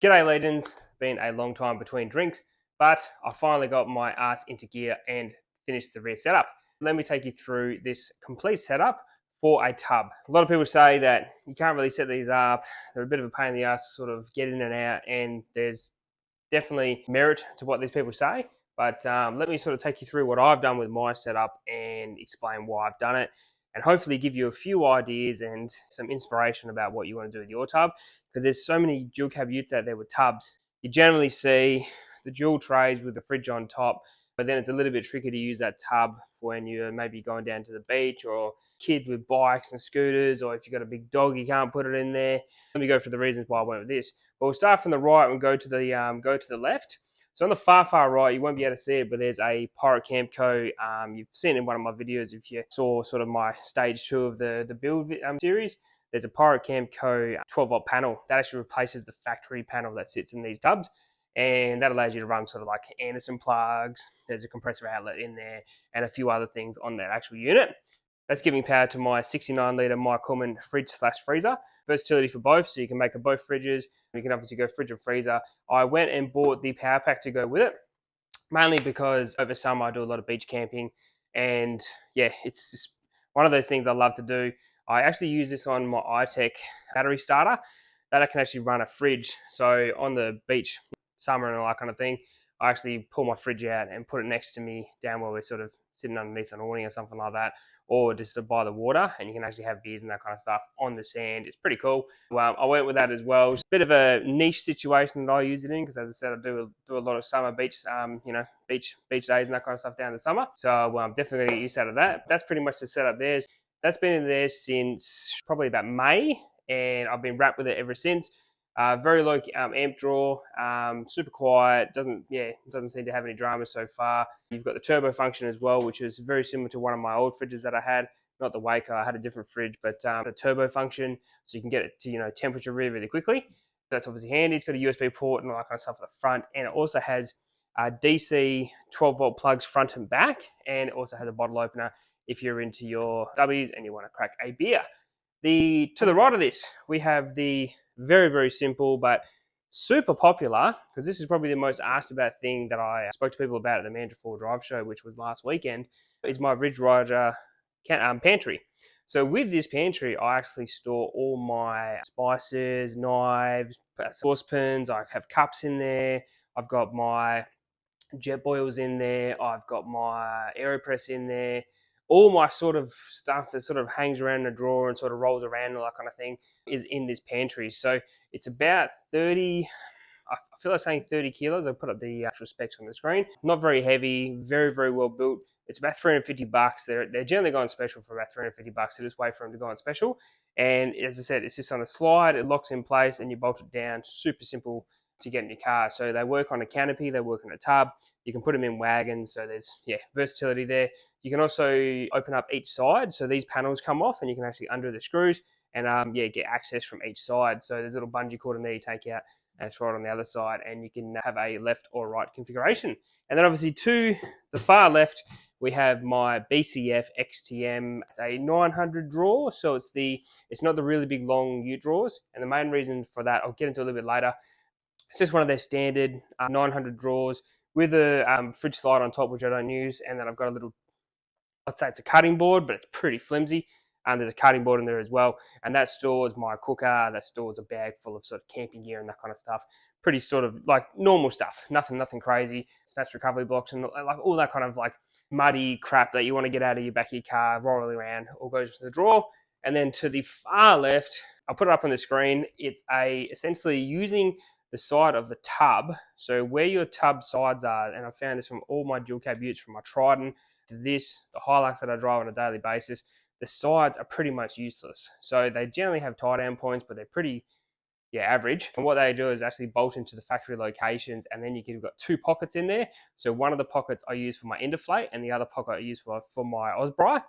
G'day legends, been a long time between drinks, but I finally got my arts into gear and finished the rear setup. Let me take you through this complete setup for a tub. A lot of people say that you can't really set these up, they're a bit of a pain in the ass to sort of get in and out, and there's definitely merit to what these people say, but let me sort of take you through what I've done with my setup and explain why I've done it, and hopefully give you a few ideas and some inspiration about what you want to do with your tub, because there's so many dual cab utes out there with tubs. You generally see the dual trays with the fridge on top, but then it's a little bit tricky to use that tub when you're maybe going down to the beach, or kids with bikes and scooters, or if you've got a big dog you can't put it in there. Let me go for the reasons why I went with this. But we'll start from the right and go to the left. So on the far right, you won't be able to see it, but there's a Pirate Camco. You've seen it in one of my videos if you saw sort of my stage 2 of the build series. There's a Pirate Camco 12-volt panel that actually replaces the factory panel that sits in these tubs, and that allows you to run sort of like Anderson plugs. There's a compressor outlet in there and a few other things on that actual unit. That's giving power to my 69-litre Mike Coleman fridge/freezer. Versatility for both, so you can make both fridges. You can obviously go fridge and freezer. I went and bought the power pack to go with it, mainly because over summer I do a lot of beach camping, and yeah, it's just one of those things I love to do. I actually use this on my iTech battery starter that I can actually run a fridge. So on the beach, summer and all that kind of thing, I actually pull my fridge out and put it next to me down where we're sort of sitting underneath an awning or something like that, or just by the water, and you can actually have beers and that kind of stuff on the sand. It's pretty cool. Well, I went with that as well. It's a bit of a niche situation that I use it in, because as I said, I do a lot of summer beach, beach days and that kind of stuff down in the summer. So I'm definitely going to get use out of that. That's pretty much the setup there. That's been in there since probably about May, and I've been wrapped with it ever since. Very low amp draw, super quiet, doesn't seem to have any drama so far. You've got the turbo function as well, which is very similar to one of my old fridges that I had. Not the Waker, I had a different fridge, but the turbo function, so you can get it to temperature really quickly. That's obviously handy. It's got a USB port and all that kind of stuff at the front, and it also has DC 12-volt plugs front and back, and it also has a bottle opener if you're into your W's and you want to crack a beer. To the right of this, we have the very simple but super popular, because this is probably the most asked about thing that I spoke to people about at the Mandra 4 Drive show, which was last weekend, is my Ridge Rider pantry. So with this pantry, I actually store all my spices, knives, saucepans. I have cups in there. I've got my jet boils in there. I've got my AeroPress in there. All my sort of stuff that sort of hangs around in a drawer and sort of rolls around and all that kind of thing is in this pantry. So it's about 30, I feel like saying 30 kilos. I'll put up the actual specs on the screen. Not very heavy, very well built. It's about $350. They're generally going special for about $350, so just wait for them to go on special. And as I said, it's just on a slide, it locks in place, and you bolt it down. Super simple to get in your car. So they work on a canopy, they work on a tub. You can put them in wagons, so there's versatility there. You can also open up each side, so these panels come off, and you can actually undo the screws and get access from each side. So there's a little bungee cord in there you take out, and it's right on the other side, and you can have a left or right configuration. And then obviously to the far left, we have my BCF XTM. It's a 900 draw, so it's not the really big long ute drawers. And the main reason for that, I'll get into a little bit later. It's just one of their standard 900 drawers with a fridge slide on top, which I don't use, and then I've got a little, I'd say it's a cutting board, but it's pretty flimsy. There's a cutting board in there as well, and that stores my cooker, that stores a bag full of sort of camping gear and that kind of stuff. Pretty sort of like normal stuff, nothing crazy. Snatch recovery blocks and like all that kind of like muddy crap that you want to get out of your back of your car, roll around, all goes to the drawer. And then to the far left, I'll put it up on the screen. It's essentially using the side of the tub. So where your tub sides are, and I found this from all my dual cab utes, from my Trident to this, the Hilux that I drive on a daily basis, the sides are pretty much useless. So they generally have tie down points, but they're pretty average. And what they do is actually bolt into the factory locations, and then you've got two pockets in there. So one of the pockets I use for my Interflate, and the other pocket I use for my Osprey.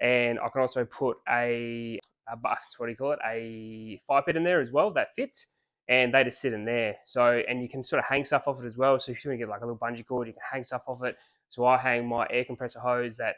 And I can also put a fire pit in there as well that fits, and they just sit in there. So, and you can sort of hang stuff off it as well. So if you want to get like a little bungee cord, you can hang stuff off it. So I hang my air compressor hose that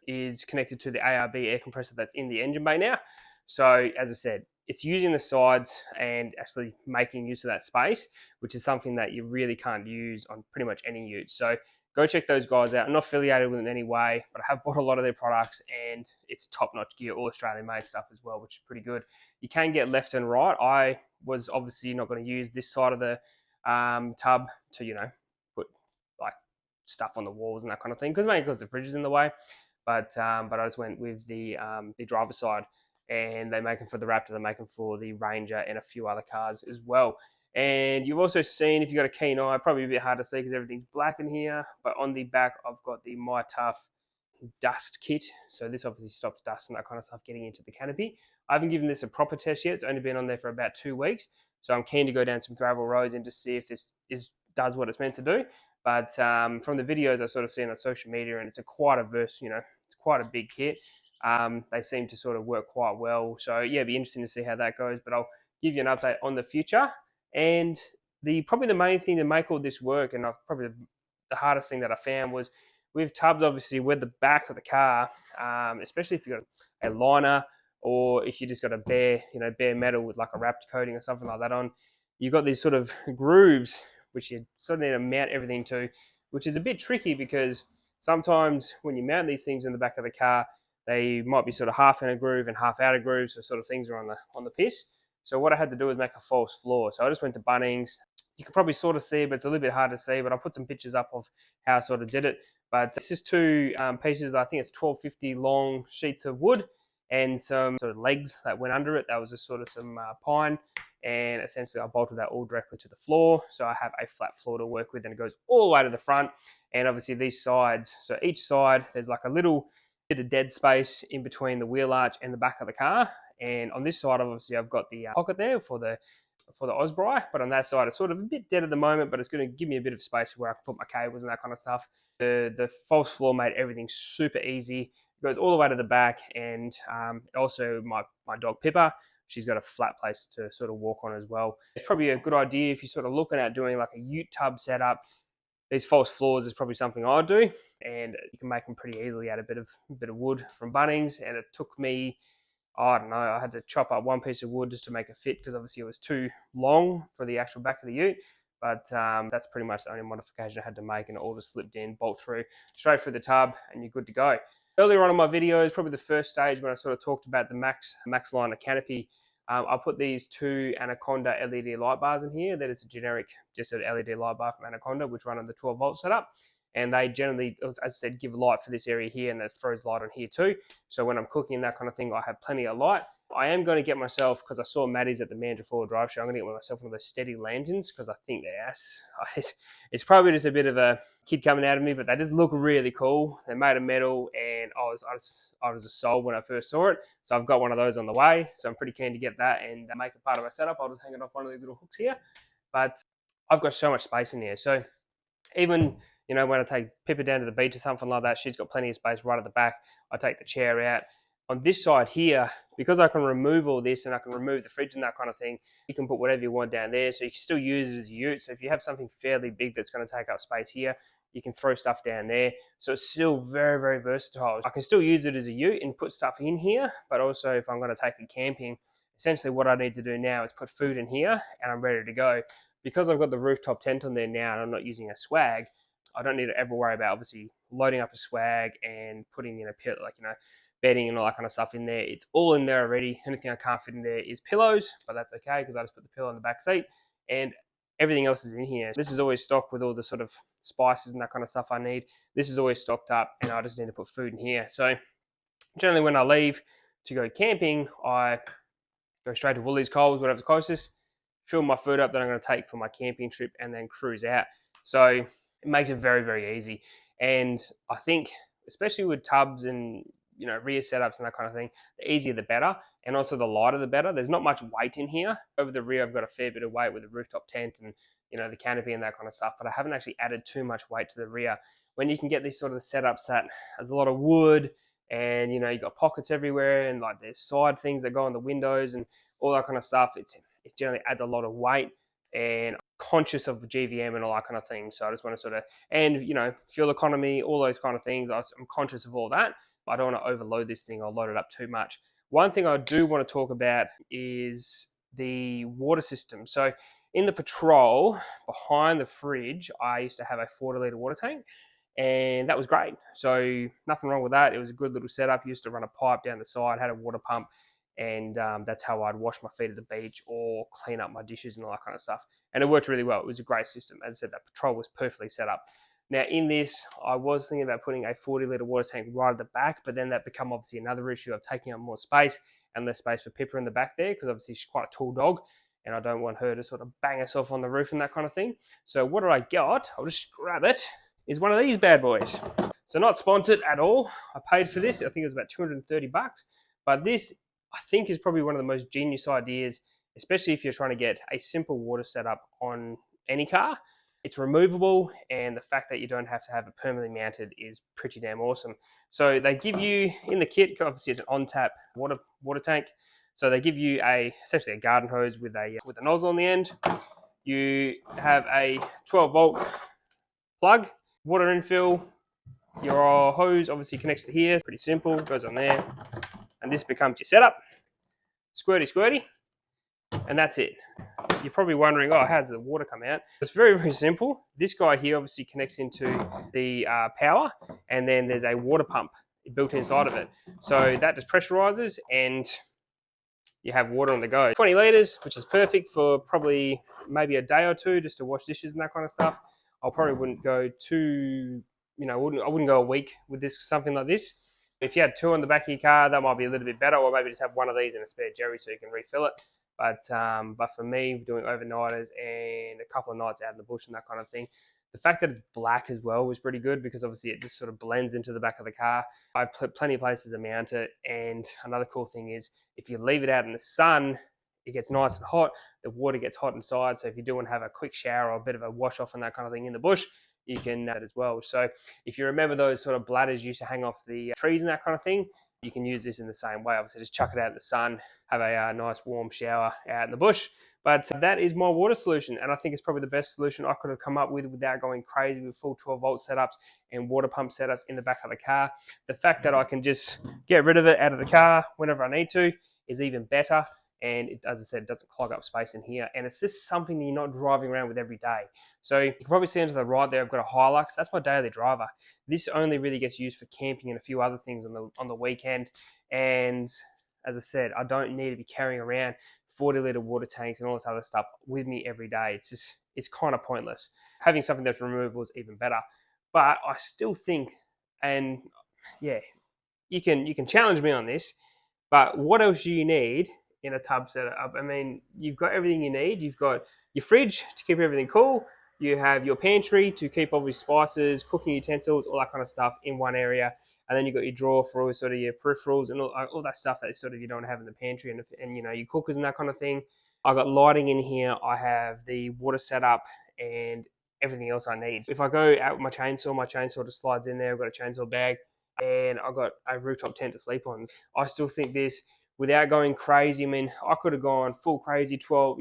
is connected to the ARB air compressor that's in the engine bay now. So as I said, it's using the sides and actually making use of that space, which is something that you really can't use on pretty much any ute. So go check those guys out. I'm not affiliated with them in any way, but I have bought a lot of their products, and it's top-notch gear, all Australian-made stuff as well, which is pretty good. You can get left and right. I was obviously not going to use this side of the tub to, put like stuff on the walls and that kind of thing, because the fridge is in the way. But I just went with the driver's side, and they make them for the Raptor, they make them for the Ranger, and a few other cars as well. And you've also seen, if you've got a keen eye, probably a bit hard to see because everything's black in here, but on the back I've got the My Tough dust kit. So this obviously stops dust and that kind of stuff getting into the canopy. I haven't given this a proper test yet. It's only been on there for about 2 weeks. So I'm keen to go down some gravel roads and just see if this does what it's meant to do. But from the videos I sort of seen on social media, and it's quite a big kit. They seem to sort of work quite well. So yeah, it'd be interesting to see how that goes. But I'll give you an update on the future. And probably the main thing to make all this work, and probably the hardest thing that I found, was with tubs, obviously, with the back of the car, especially if you've got a liner, or if you just got a bare metal with like a wrapped coating or something like that on, you've got these sort of grooves which you sort of need to mount everything to, which is a bit tricky because sometimes when you mount these things in the back of the car, they might be sort of half in a groove and half out of groove, so sort of things are on the piss. So what I had to do was make a false floor. So I just went to Bunnings. You could probably sort of see it, but it's a little bit hard to see. But I put some pictures up of how I sort of did it. But it's just two pieces. I think it's 1250 long sheets of wood and some sort of legs that went under it. That was just sort of some pine. And essentially I bolted that all directly to the floor. So I have a flat floor to work with, and it goes all the way to the front. And obviously these sides, so each side, there's like a little bit of dead space in between the wheel arch and the back of the car. And on this side, obviously, I've got the pocket there for the Osprey, but on that side, it's sort of a bit dead at the moment, but it's going to give me a bit of space where I can put my cables and that kind of stuff. The false floor made everything super easy. It goes all the way to the back, and also my dog Pippa, she's got a flat place to sort of walk on as well. It's probably a good idea if you're sort of looking at doing like a ute tub setup. These false floors is probably something I'd do, and you can make them pretty easily out of a bit of wood from Bunnings. And it took me, I don't know, I had to chop up one piece of wood just to make it fit because obviously it was too long for the actual back of the ute. But that's pretty much the only modification I had to make, and it all just slipped in, bolt through, straight through the tub, and you're good to go. Earlier on in my videos, probably the first stage when I sort of talked about the Max Liner canopy, I put these two Anaconda LED light bars in here. That is a generic, just an LED light bar from Anaconda, which run on the 12 volt setup. And they generally, as I said, give light for this area here, and that throws light on here too. So when I'm cooking and that kind of thing, I have plenty of light. I am going to get myself, because I saw Maddie's at the Mandurah 4 Drive Show, I'm going to get myself one of those steady lanterns, because I think it's probably just a bit of a kid coming out of me, but they just look really cool. They're made of metal, and I was just sold when I first saw it. So I've got one of those on the way. So I'm pretty keen to get that and make it part of my setup. I'll just hang it off one of these little hooks here. But I've got so much space in here. So even, when I take Pippa down to the beach or something like that, she's got plenty of space right at the back. I take the chair out. On this side here, because I can remove all this and I can remove the fridge and that kind of thing, you can put whatever you want down there. So you can still use it as a ute. So if you have something fairly big that's going to take up space here, you can throw stuff down there. So it's still very, very versatile. I can still use it as a ute and put stuff in here, but also if I'm going to take it camping, essentially what I need to do now is put food in here and I'm ready to go. Because I've got the rooftop tent on there now and I'm not using a swag, I don't need to ever worry about obviously loading up a swag and putting in a pit, bedding and all that kind of stuff in there. It's all in there already. Anything I can't fit in there is pillows, but that's okay because I just put the pillow in the back seat and everything else is in here. This is always stocked with all the sort of spices and that kind of stuff I need. This is always stocked up and I just need to put food in here. So generally when I leave to go camping, I go straight to Woolies, Coles, whatever's closest, fill my food up that I'm going to take for my camping trip and then cruise out. So it makes it very, very easy. And I think, especially with tubs and rear setups and that kind of thing, the easier the better, and also the lighter the better. There's not much weight in here. Over the rear, I've got a fair bit of weight with the rooftop tent and the canopy and that kind of stuff, but I haven't actually added too much weight to the rear. When you can get these sort of setups that has a lot of wood and you've got pockets everywhere and like there's side things that go on the windows and all that kind of stuff, it generally adds a lot of weight, and I'm conscious of the GVM and all that kind of thing. So I just want to sort of, and fuel economy, all those kind of things, I'm conscious of all that. I don't want to overload this thing or load it up too much. One thing I do want to talk about is the water system. So in the Patrol, behind the fridge, I used to have a 40 litre water tank, and that was great. So nothing wrong with that. It was a good little setup. Used to run a pipe down the side, had a water pump, and that's how I'd wash my feet at the beach or clean up my dishes and all that kind of stuff. And it worked really well. It was a great system. As I said, that Patrol was perfectly set up. Now in this, I was thinking about putting a 40 litre water tank right at the back, but then that become obviously another issue of taking up more space and less space for Pippa in the back there, because obviously she's quite a tall dog and I don't want her to sort of bang herself on the roof and that kind of thing. So what I got, I'll just grab it, is one of these bad boys. So not sponsored at all. I paid for this. I think it was about 230 bucks. But this, I think, is probably one of the most genius ideas, especially if you're trying to get a simple water setup on any car. It's removable, and the fact that you don't have to have it permanently mounted is pretty damn awesome. So they give you in the kit, obviously it's an on-tap water tank. So they give you essentially a garden hose with a nozzle on the end. You have a 12-volt plug, water infill. Your hose obviously connects to here. It's pretty simple, goes on there, and this becomes your setup. Squirty, squirty, and that's it. You're probably wondering, oh, how does the water come out? It's very, very simple. This guy here obviously connects into the power, and then there's a water pump built inside of it. So that just pressurizes, and you have water on the go. 20 litres, which is perfect for probably maybe a day or two just to wash dishes and that kind of stuff. I probably wouldn't go too, I wouldn't go a week with something like this. If you had two on the back of your car, that might be a little bit better, or maybe just have one of these and a spare jerry so you can refill it. But for me, doing overnighters and a couple of nights out in the bush and that kind of thing, the fact that it's black as well was pretty good, because obviously it just sort of blends into the back of the car. I have plenty of places to mount it, and another cool thing is if you leave it out in the sun, it gets nice and hot. The water gets hot inside, so if you do want to have a quick shower or a bit of a wash off and that kind of thing in the bush, you can do that as well. So if you remember those sort of bladders used to hang off the trees and that kind of thing, you can use this in the same way. Obviously, just chuck it out in the sun, have a nice warm shower out in the bush. But that is my water solution, and I think it's probably the best solution I could have come up with without going crazy with full 12-volt setups and water pump setups in the back of the car. The fact that I can just get rid of it out of the car whenever I need to is even better. And it, as I said, it doesn't clog up space in here. And it's just something that you're not driving around with every day. So you can probably see to the right there, I've got a Hilux. That's my daily driver. This only really gets used for camping and a few other things on the weekend. And as I said, I don't need to be carrying around 40-litre water tanks and all this other stuff with me every day. It's kind of pointless. Having something that's removable is even better. But I still think, and yeah, you can challenge me on this, but what else do you need in a tub setup? I mean, you've got everything you need. You've got your fridge to keep everything cool. You have your pantry to keep all your spices, cooking utensils, all that kind of stuff in one area. And then you've got your drawer for all sort of your peripherals and all that stuff that sort of you don't have in the pantry and your cookers and that kind of thing. I've got lighting in here. I have the water setup and everything else I need. If I go out with my chainsaw just slides in there. I've got a chainsaw bag and I've got a rooftop tent to sleep on. I still think this, without going crazy, I mean, I could have gone full crazy 12,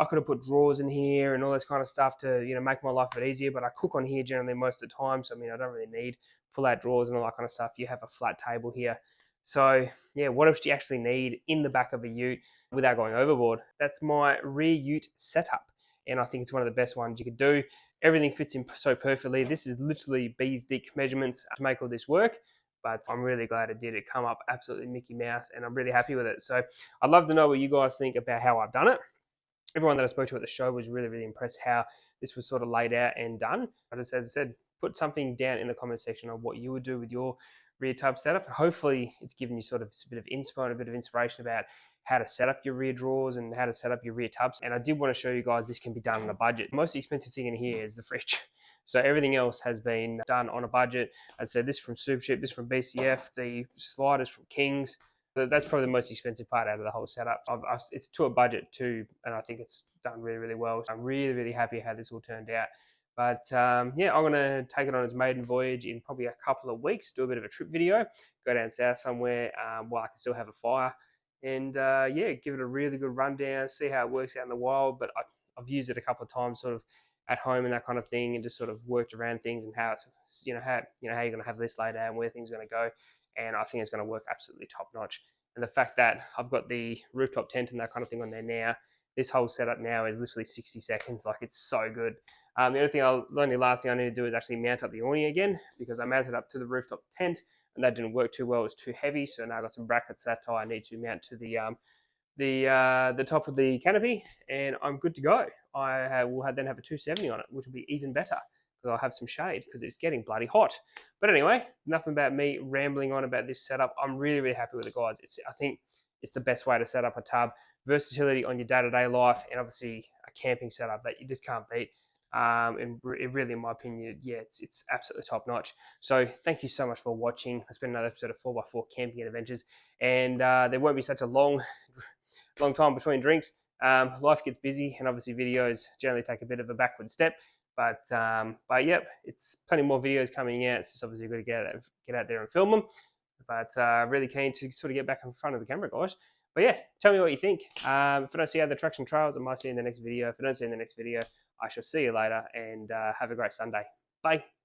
I could have put drawers in here and all this kind of stuff to, make my life a bit easier, but I cook on here generally most of the time. So, I mean, I don't really need pull-out drawers and all that kind of stuff. You have a flat table here. So, yeah, what else do you actually need in the back of a ute without going overboard? That's my rear ute setup. And I think it's one of the best ones you could do. Everything fits in so perfectly. This is literally bees dick measurements to make all this work, but I'm really glad it did. It come up absolutely Mickey Mouse, and I'm really happy with it. So I'd love to know what you guys think about how I've done it. Everyone that I spoke to at the show was really, really impressed how this was sort of laid out and done. But as I said, put something down in the comment section of what you would do with your rear tub setup. And hopefully it's given you sort of a bit of inspo and a bit of inspiration about how to set up your rear drawers and how to set up your rear tubs. And I did want to show you guys this can be done on a budget. The most expensive thing in here is the fridge. So everything else has been done on a budget. As I said, this from Supership, this from BCF, the sliders from Kings. That's probably the most expensive part out of the whole setup. It's to a budget too, and I think it's done really, really well. So I'm really, really happy how this all turned out. But yeah, I'm going to take it on its maiden voyage in probably a couple of weeks, do a bit of a trip video, go down south somewhere while I can still have a fire. And yeah, give it a really good rundown, see how it works out in the wild. But I've used it a couple of times sort of at home and that kind of thing, and just sort of worked around things and how it's, how you're going to have this laid out and where things are going to go. And I think it's going to work absolutely top notch. And the fact that I've got the rooftop tent and that kind of thing on there now, this whole setup now is literally 60 seconds. Like, it's so good. The only last thing I need to do is actually mount up the awning again, because I mounted up to the rooftop tent and that didn't work too well. It was too heavy. So now I've got some brackets that I need to mount to the top of the canopy, and I'm good to go. Will then have a 270 on it, which will be even better because I'll have some shade because it's getting bloody hot. But anyway, nothing about me rambling on about this setup. I'm really, really happy with it, guys. I think it's the best way to set up a tub. Versatility on your day-to-day life, and obviously a camping setup that you just can't beat. And it really, in my opinion, yeah, it's absolutely top notch. So thank you so much for watching. It's been another episode of 4x4 Camping and Adventures, and there won't be such a long time between drinks. Life gets busy, and obviously videos generally take a bit of a backward step. But yep, it's plenty more videos coming out. It's just obviously got to get out there and film them. But really keen to sort of get back in front of the camera, guys. But yeah, tell me what you think. If I don't see other tracks and trails, I might see you in the next video. If I don't see you in the next video, I shall see you later, and have a great Sunday. Bye.